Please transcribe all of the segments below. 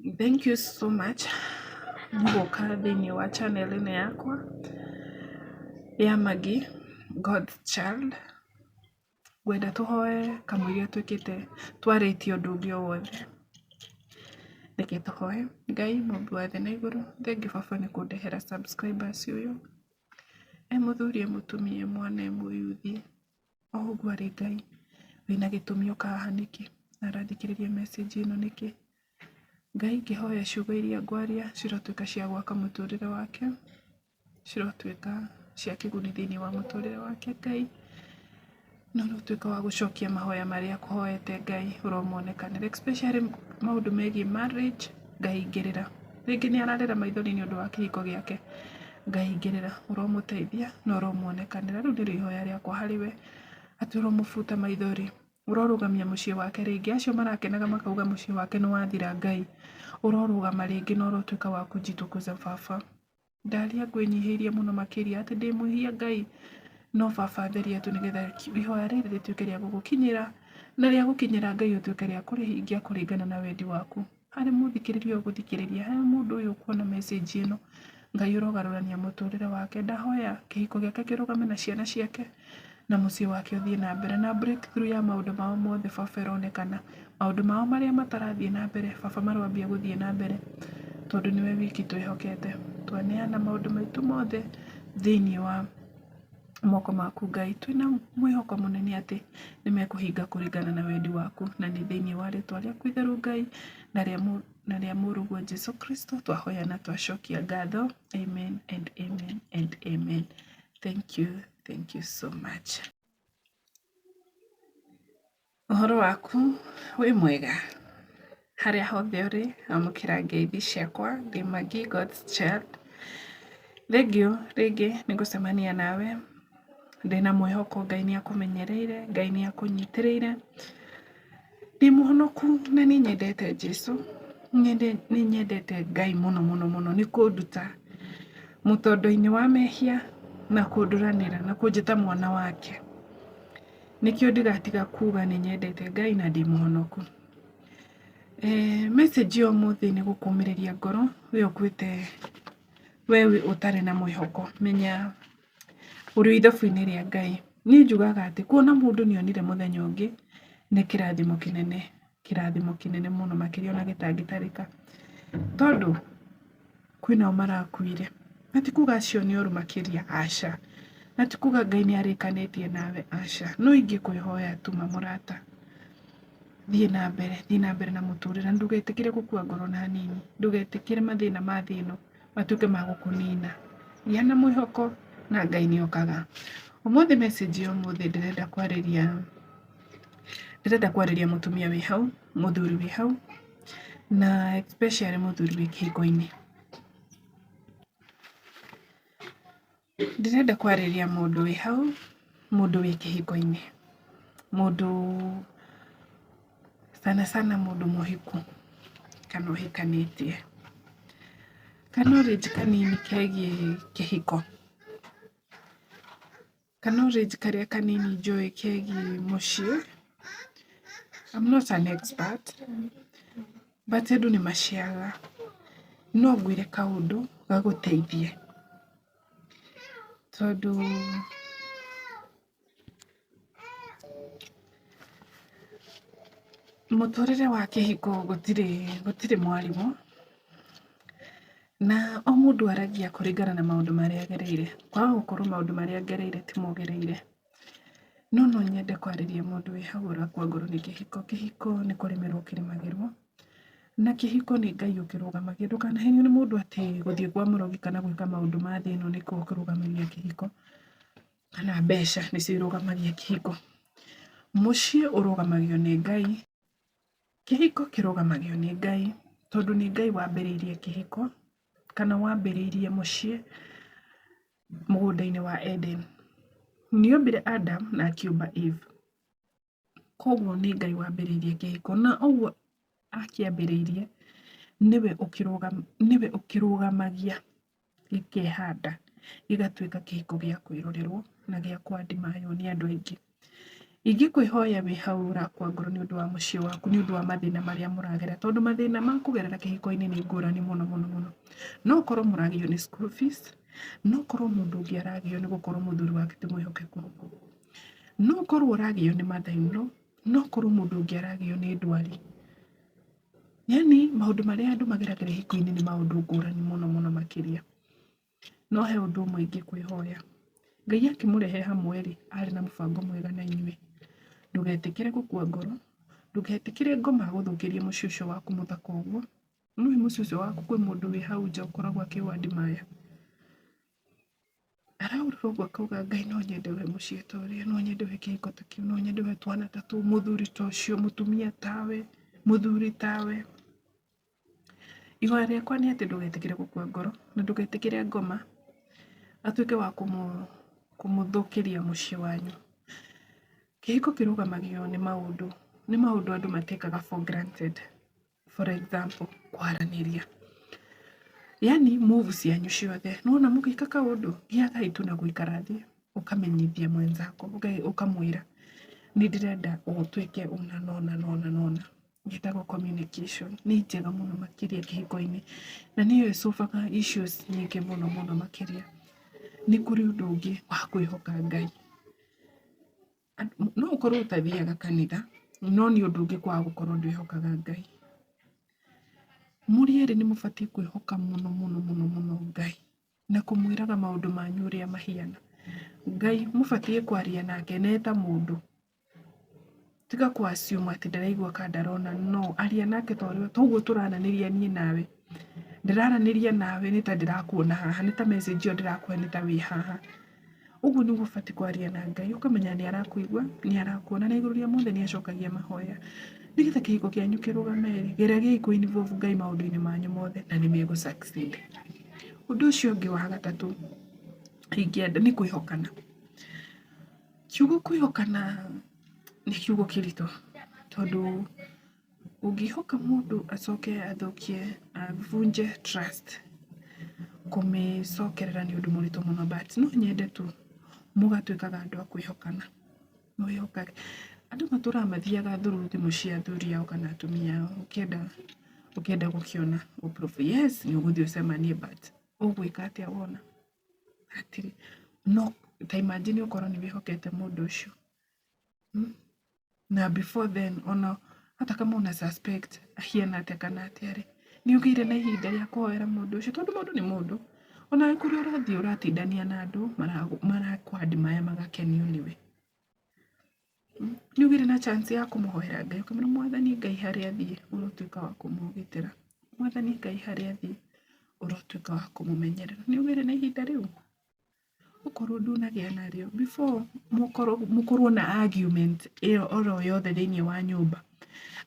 Thank you so much gũka thĩinĩ wa channel ĩno yakwa ya Maggie God's Child. Ngwenda tũhoe kamũiria twĩkĩte twarĩtie ũndũ ũngĩ o wothe. Reke tũhoe. Ngai mũmbi wa thĩ na igũrũ, thengiũ Baba nĩ kũndehera subscribers ũyũ, mũthuri mũtumia mwana mũyuthi o ũguo arĩ Ngai wĩna gĩtũmi ũka haha nĩkĩ na arathikĩrĩria message ĩno nĩkĩ. Ngai ngĩhoya ciugo iria ngwaria cirotuĩka cia gwaka mũtũrĩre wake, cirotuĩka cia kĩguni thĩinĩ wa mũtũrĩre wake Ngai, no ũtuĩka wa gũcokia mahoya marĩa akũhoete Ngai ũromonekanĩra, especially maũndũ megiĩ marriage. Ngai ingĩrĩra rĩngĩ nĩ ararĩra maithori nĩ ũndũ wa kĩhiko gĩake, Ngai ingĩrĩra ũromũteithia na ũromonekanĩra. Rĩu nĩrĩo ihoya rĩakwa harĩ we, atĩ ũromũbuta maithori, ũrorũgamia mũciĩ wake rĩngĩ. Acio marakenaga makauga mũciĩ wake nĩ wathira, Ngai ũrorũgama rĩngĩ na ũrotuĩka wa kũnjitukuza Baba. Ndaria ngwĩnyihĩrie mũno makĩria atĩ ndĩmwĩhia Ngai, no Baba theria tu nĩgetha ihoya rĩrĩ rĩtuĩke rĩa gũgũkinyĩra, na rĩa gũkinyĩra Ngai ũtuĩke rĩa kũrĩhingia kũringana na wendi waku. Harĩ mũthikĩrĩria ũgũthikĩrĩria, harĩ mũndũ ũyũ kuona message ĩno, Ngai ũrogarũrania mũtũrĩre wake. Ndahoya kĩhiko gĩake kĩrũgame na ciana ciake na mũciĩ wake ũthiĩ na mbere na breakthrough ya maũndũ mao mothe Baba ĩronekana. Maũndũ mao marĩa matarathiĩ na mbere Baba marambia gũthiĩ na mbere, tondũ nĩwe wiki twĩhokete. Twaneana maũndũ maitũ mothe thĩinĩ wa moko maku Ngai, twĩna mwĩhoko mũnene atĩ nĩmekũhinga kũringana na wendi waku, na nĩ thĩinĩ wa rĩtwa rĩaku itheru Ngai na rĩa mũrũguo Jesu Kristo twahoya na twacokia ngatho. Amen and amen and amen. Thank you so much. Ũhoro waku wĩ mwega harĩa hothe ũrĩ, amũkĩra ngeithi ciakwa. Ndĩ Maggie God's Child. Thengiũ rĩngĩ nĩ gũcemania nawe, ndĩna mwĩhoko Ngai nĩ akũmenyereire, Ngai nĩ akũnyitĩrĩire. Ndĩ mũhonoku na nĩ nyendete Jesu, nĩ nyendete Ngai mũno mũno mũno, nĩ kũnduta mũtondo-inĩ wa mehia na kũnduranĩra na kũnjĩta mwana wake. Nĩkĩo ndigatiga kuga nĩ nyendete Ngai na ndĩ mũhonoku. Message ya ũmũthĩ nĩ gũkũmĩrĩria ngoro we ũkwĩte we ũtarĩ na mwĩhoko. Menya ũrĩ ithabu-inĩ rĩa Ngai. Niĩ njugaga atĩ kuona mũndũ nĩ onire mũthenya ũngĩ nĩ kĩrathimo kĩnene mũno makĩria ona gĩtangĩtarĩka, tondũ kwĩnao marakuire. Na ti kuga acio nĩ oru makĩria, aca. Na ti kuga Ngai nĩ arĩkanĩtie nawe, aca. No ingĩkwĩhoya tu mũrata, thiĩ na mbere na mũtũrĩre, ndũgetĩkĩre gũkua ngoro na hanini, ndũgetĩkĩre mathĩna ma thĩ ĩno matuĩke ma gũkũnina. Gĩa na mwĩhoko na Ngai nĩ okaga. Ũmũthĩ message ya ũmũthĩ ndĩrenda kwarĩria mũtumia wĩ hau, mũthuri wĩ hau, na especially mũthuri wĩ kĩhiko-inĩ. Ndĩrenda kwarĩria mũndũ wĩ hau, mũndũ wĩ kĩhiko-inĩ, mũndũ sana mũndũ mũhiku kana ũhikanĩtie, knowledge kanini kegiĩ kĩhiko, knowledge karĩa kanini njũĩ kegiĩ mũciĩ. I'm not an expert, but andũ nĩ maciaga. No ngwĩre kaũndũ gagũteithie, tondũ mũtũrĩre wa kĩhiko gũtirĩ mwarimũ, na o mũndũ aragia kũringana na maũndũ marĩa agereire. Kwaga gũkorwo maũndũ marĩa ngereire ti mogereire. No nyende kwarĩria mũndũ wĩ hau ũrakua ngoro nĩ kĩhiko. Kĩhiko nĩ kũrĩmĩrwo kĩrĩmagĩrwo, na kĩhiko nĩ Ngai ũkĩrũgamagia. Ndũkanahenio nĩ mũndũ atĩ gũthiĩ kwa mũrogi kana gwĩka maũndũ ma thĩ ĩno nĩkuo ũkĩrũgamagia kĩhiko, kana mbeca nĩcio irũgamagia kĩhiko. Mũciĩ ũrũgamagio nĩ Ngai, kĩhiko kĩrũgamagio nĩ Ngai, tondũ nĩ Ngai wambĩrĩirie kĩhiko kana wambĩrĩirie mũciĩ mũgũnda-inĩ wa Eden. Nĩombire Adam na akiumba Eve. Koguo nĩ Ngai wambĩrĩirie kĩhiko, na ũguo akĩambĩrĩirie nĩwe ũkĩrũgamagia gĩkehanda gĩgatuĩka kĩhiko gĩa kwĩrorerwo na gĩa kwandĩmaywo nĩ andũ aingĩ. ingĩkwĩhoya wĩ hau ũrakua ngoro nĩ ũndũ wa mũciĩ waku, nĩ ũndũ wa mathĩna marĩa mũragerera, tondũ mathĩna ma kũgerera kĩhiko-inĩ nĩ ngũrani mũno mũno mũno. No ũkorwo mũragio nĩ school fees, no ũkorwo mũndũ ũngĩ aragio nĩ gũkorwo mũthuri wake ti mwĩhokeku, no ũkorwo ũragio nĩ mother-in-law, no ũkorwo mũndũ ũngĩ aragio nĩ ndwari. Yani maũndũ marĩa andũ mageragĩra ihiko-inĩ nĩ maũndũ ngũrani mũno mũno makĩria. No he ũndũ ũmwe ingĩkwĩhoya, Ngai akĩmũrehe hamwe-rĩ, arĩ na mũbango mwega na inyuĩ. Ndũgetĩkĩre gũkua ngoro, ndũgetĩkĩre ngoma gũthũkĩrie mũciĩ ũcio waku mũthaka ũguo. Nũĩ mũciĩ ũcio waku kwĩ mũndũ wĩ hau nja ũkoragwo akĩwadimaya. Araurĩrwo ũguo akauga, Ngai no nyende we mũciĩ ta ũrĩa, no nyende we kĩhiko ta kĩu, no nyende we twana ta tũu, mũthuri ta ũcio, mũtumia tawe, mũthuri tawe. Ihoya rĩakwa nĩ atĩ ndũgetĩkĩre gũkua ngoro, na ndũgetĩkĩre ngoma atuĩke wa kũmũthũkĩria mũciĩ wanyu. Kĩhiko kĩrũgamagio nĩ maũndũ andũ matekaga for granted. For example, kwaranĩria. Yani move cianyu ciothe. Nona mũgĩka kaũndũ, gĩagai tu na gũikara thĩ, ũkamenyithia mwenzako, ũkamwĩra nĩ ndĩrenda ũtuĩke ũna nona. Gĩtagwo communication. Nĩ njega mũno makĩria kĩhiko-inĩ. Na nĩyo ĩcobaga issues nyingĩ mũno mũno makĩria. Nĩ kũrĩ ũndũ ũngĩ wa kwĩhoka Ngai. No ũkorwo ũtathiaga kanitha, no nĩ ũndũ ũngĩ kwaga gũkorwo ndwĩhokaga Ngai. Mũrĩ erĩ nĩ mũbatiĩ kwĩhoka mũno mũno mũno mũno Ngai, na kũmwĩraga maũndũ manyu ũrĩa mahiana. Ngai mũbatiĩ kwaria nake neta mũndũ. Tiga kũ-assume atĩ ndaraigua kana ndarona, no aria nake ta ũrĩa toguo tũrananĩria niĩ nawe. Ndĩraranĩria nawe nĩ ta ndĩrakuona haha, nĩ ta message ĩyo ndĩrakũhe nĩ ta wĩ haha. Ũguo nĩguo ũbatiĩ kwaria na Ngai, ũkamenya nĩ arakũigua, nĩ arakuona, na igũrũ rĩa mothe nĩ acokagia mahoya. Nĩgetha kĩhiko kĩanyu kĩrũgame-rĩ, geragiai kũ-involve Ngai maũndũ-inĩ manyu mothe na nĩ megũ-succeed. Ũndũ ũcio ũngĩ wa gatatũ ingĩenda nĩ kwĩhokana. Kiugo kwĩhokana nĩ kiugo kĩritũ, tondũ ũngĩhoka mũndũ acoke athũkie, avunje trust, kũmĩcokerera nĩ ũndũ mũritũ mũno, but no nyende tu mũgatuĩkaga andũ a kwĩhokana. Mwĩhokage. Andũ matũraga mathiaga through thimũ cia athuri ao kana atumia ao, ũkĩenda gũkĩona proof. Yes, nĩ ũgũthiĩ ũcemanie, but ũgwĩka atĩa wona? Hatirĩ. No ta imagine ũkorwo nĩ wĩhokete mũndũ ũcio. Na before then, ona hata kama una suspect ahiana atĩa kana atĩa-rĩ, nĩ ũgĩire na ihinda rĩa kũhoera mũndũ ũcio, tondũ mũndũ nĩ mũndũ. Ona kũrĩa ũrathiĩ ũratindania na andũ, marakwadimaya magakenio nĩwe. Nĩ ũgĩire na chance ya kũmũhoera Ngai, ũkamwĩra Mwathani Ngai harĩa athiĩ ũrotuĩka wa kũmũgitĩra. Mwathani Ngai harĩa athiĩ ũrotuĩka wa kũmũmenyerera. Nĩ ũgĩire na ihinda rĩu. Ũkorwo ndunagĩa narĩo, before mũkorwo na argument ĩyo oro yothe thĩinĩ wa nyũmba,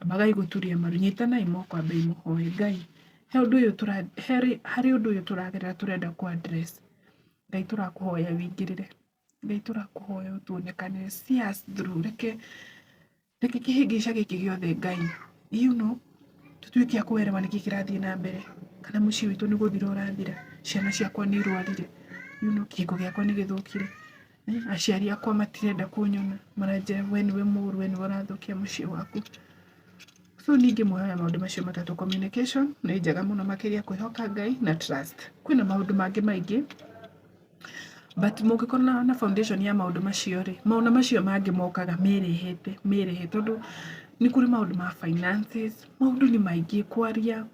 ambagai gũturia maru, nyitanai moko ambe mũhoe Ngai. Harĩ ũndũ ũyũ tũragerera tũrenda kũ-address. Ngai tũrakũhoya wĩingĩrĩre. Ngai tũrakũhoya ũtuonekanĩre. See us through. Reke kĩhĩngĩca gĩkĩ gĩothe Ngai, you know, tũtuĩke a kũerewa nĩkĩ kĩrathiĩ na mbere. Kana mũciĩ witũ nĩ gũthira ũrathira. Ciana ciakwa nĩ irwarire. You know, kĩhiko gĩakwa nĩ gĩthũkire. Aciari akwa matirenda kũnyona. Maranjĩra we nĩwe mũũru, we nĩwe ũrathũkia mũciĩ waku. So ningĩ mũhoya maũndũ macio matatũ. Communication nĩ njega mũno makĩria, kwĩhoka Ngai na trust. Kwĩna maũndũ mangĩ maingĩ, but mũngĩkorwo na foundation ya maũndũ macio-rĩ, maũndũ macio mangĩ mokaga mĩrĩhĩte, tondũ nĩ kũrĩ maũndũ ma finances, maũndũ nĩ maingĩ kwaria,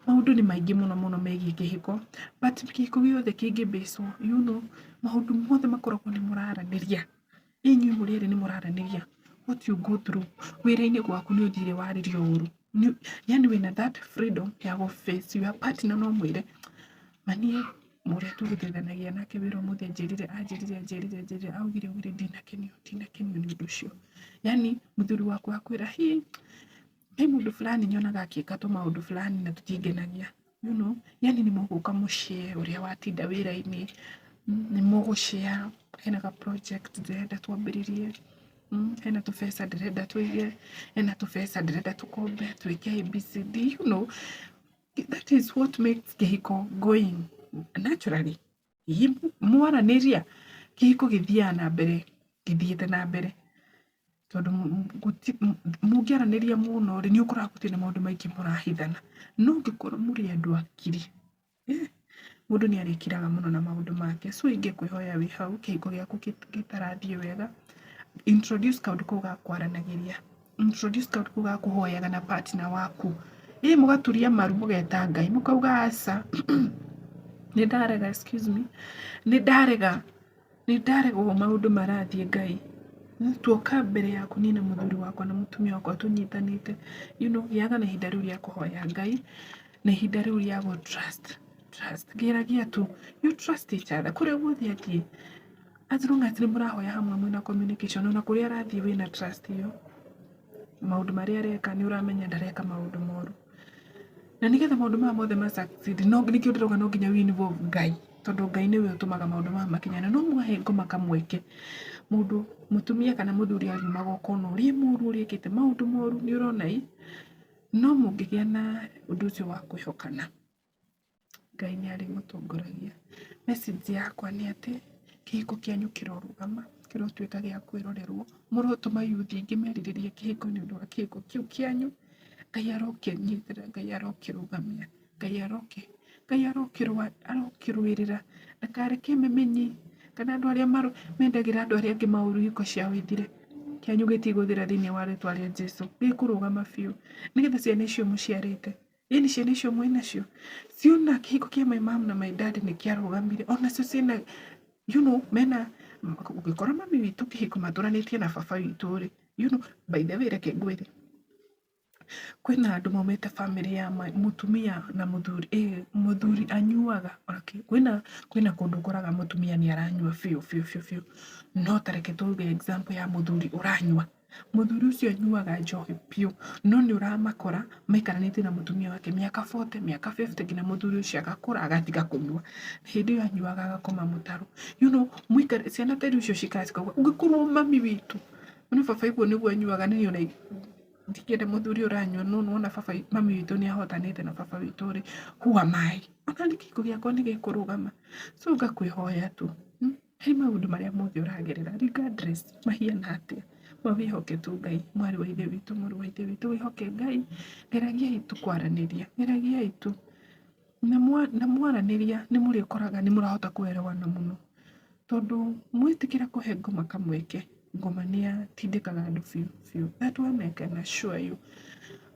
maũndũ nĩ maingĩ mũno mũno megiĩ kĩhiko, but kĩhiko gĩothe kĩngĩ-based on, you know, maũndũ mothe makoragwo nĩ mũraranĩria. Inyuĩ mũrĩ erĩ nĩ mũraranĩria what you go through. Wĩra-inĩ gwaku nĩ ũthire warĩrio ũru. Yani wĩna that freedom ya gũ-face your partner, no mwĩre manie mũrĩa tũgũteithanagia nake wĩra ũmũthĩ anjĩrire augire ndinakenio nĩ ũndũ ũcio. Yani mũthuri waku akwĩra he mũndũ fulani nyonaga akĩka tũmaũndũ fulani na tũtingenagia. You know, yani nĩ mũgũka mũciĩ ũrĩa watinda wĩra-inĩ, nĩ mũgũshare, hena ga project ndĩrenda twambĩrĩrie, hena tũbeca ndĩrenda tũige, hena tũbeca ndĩrenda tũkombe twĩke ABCD. You know, that is what makes kĩhiko going naturally. Mwaranĩria, kĩhiko gĩthiaga na mbere, gĩthiĩte na mbere. tondu mungiaraniria muno ri ni ukora gutina maundu maingi murahithana no ngikorwo muri andu akiri mundu ni arikiraga muno na maundu make so ingikwihoya wi hau kihiko giaku gitarathie wega introduce kaundu kau ga kwaranagiria introduce kaundu kau ga kuhoyaga na partner waku mugaturia maru mugeta Ngai mukauga aca ni ndarega excuse me ni ndarega maundu marathie Ngai tuoka mbere yaku ni na muthuri wakwa na mutumia wakwa tunyitanite giaga na ihinda riu ria kuhoya Ngai na ihinda riu ria go trust giragia tu you trust each other kuria guothe athie as long as ni murahoya hamwe mwina communication na kuria arathie wina trust iyo maundu maria areka ni uramenya ndareka maundu moru na nigetha maundu maya mothe ma succeed no nikio ndiroga no nginya involve Ngai tondu Ngai niwe utumaga maundu maya makinyana no mwahe ngoma kamweke mundu mutumia kana muthuri ariumaga ukono uri muru urikite maundu moru ni urona no mungigia na undu ucio wa kwihokana Ngai ni ari mutongoragia message yakwa ni ati kihiko kianyu kirorugama kirotuika gia kwirorerwo murotuma yuthi ingi meriririe kihiko ni undu wa kihiko kiu kianyu Ngai aroke nyitira Ngai aroke rugamia Ngai arokirwirira ndakareke memenyi kana andu aria mendagira andu aria angi mauru hiko ciao ithire kianyu gitiguthira thiini wa ritwa ria Jesu gikurugama biu nigetha ciana icio muciarite ni ciana icio mwinacio ciona kihiko kia my mom na my dad ni kiarugamire onacio ciana mena ugikora mami witu kihiko maturanitie na baba witu ri by the way reke ngwire kwina andu maumite family ya mutumia na muthuri anyuaga kwina kundu koraga mutumia ni aranyua fiu no tareke tuge example ya muthuri uranyua muthuri ucio anyuaga njohi piu no ni uramakora maikaranite na mutumia wake miaka 40 miaka 50 ngina muthuri ucio agakura agatiga kunyua hindi iyo anyuaga agakoma mutaro mwikare ciana tari ucio cikacikauga ungikorwo mami witu baba iguo niguo anyuaga ni ona ndikienda muthuri uranyua no wona baba mami witu ni ahotanite na baba witu ri who am I ona kihiko giakwa ni gikurugama so ngakwihoya tu he maundu maria mothe uragerera regardless mahiana atia wihoke tu Ngai mwari wa ithe witu mũrũ wa ithe witu wihoke Ngai geragiai tu kwaraniria geragiai tu na mwaraniria ni murikoraga ni murahota kuelewana muno tondu mwitikira kuhe ngoma kamweke ngoma ni atindikaga andu fiu that one I can assure you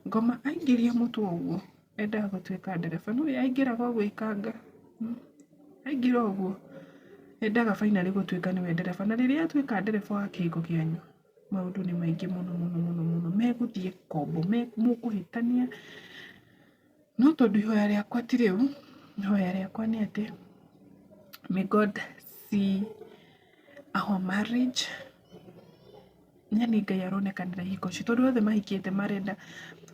ngoma aingiria mutu uguo endaga gutuika ndereba no aingiraga uguo ikanga aingira uguo endaga finally gutuika niwe ndereba na riria atuika ndereba wa kihiko kianyu maundu ni maingi muno meguthie kombo mukuhitania no tondu ihoya riakwa ti riu ihoya riakwa ni ati may God see our marriage nyani Ngai aronekanira ihiko cio tondu othe mahikite marenda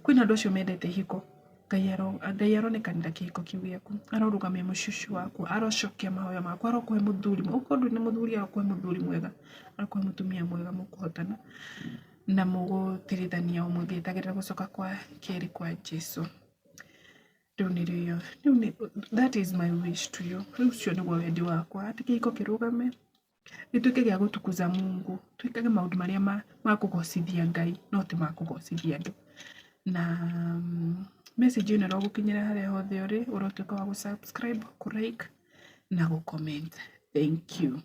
kwina andu acio mendete ihiko Ngai aronekanira kihiko kiu giaku arorugamia muciuciu waku arocokia mahoya maku arokuhe muthuri ukorwo ni muthuri arokuhe muthuri mwega arokuhe mutumia mwega mukuhotana na mugutirithania umuthietagirira gucoka kwa keri kwa Jesu riu ni rio that is my wish to you riu cio niguo wendi wakwa ati kihiko kirugame gituike gia gutukuza Mungu twikage maundu maria makugocithia Ngai no ti makugocithia andu na message ino no gukinyira haria hothe uri urotuika wa gusubscribe, kulike na gucomment. Thank you.